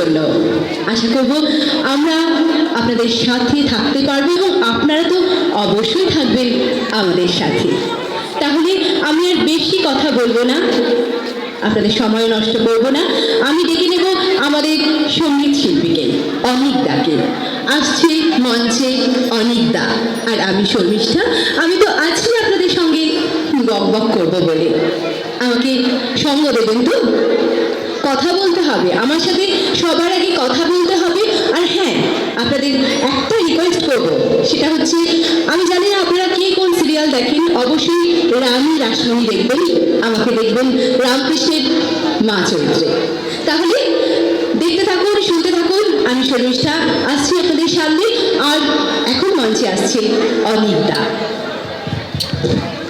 জন্য। আশা করব আমরা আপনাদের সাথে থাকতে পারবো এবং আপনারা তো অবশ্যই থাকবেন আমাদের সাথে। তাহলে আমি আর বেশি কথা বলবো না, আপনাদের সময় নষ্ট করব না। আমি ডেকে নেব আমাদের সঙ্গীত শিল্পীকে, অনিকদাকে। আসছে মঞ্চে অনিকদা, আর আমি শর্মিষ্ঠা। আমি তো আছি আপনাদের সঙ্গে বক বক করবো বলে। আমাকে সঙ্গ দেবেন তো? কথা বলতে হবে আমার সাথে, সবার আগে কথা বলতে হবে। আর হ্যাঁ, আপনাদের একটা রিকোয়েস্ট করব, সেটা হচ্ছে, আমি জানি না আপনারা কে কোন সিরিয়াল দেখেন, অবশ্যই রানী রাসমণি দেখবেন, আমাকে দেখবেন রামকৃষ্ণের মা চরিত্রে। তাহলে দেখতে থাকুন, শুনতে থাকুন। আমি শর্মিষ্ঠা আসছি আপনাদের সামনে, আর এখন মঞ্চে আসছে অনিকদা।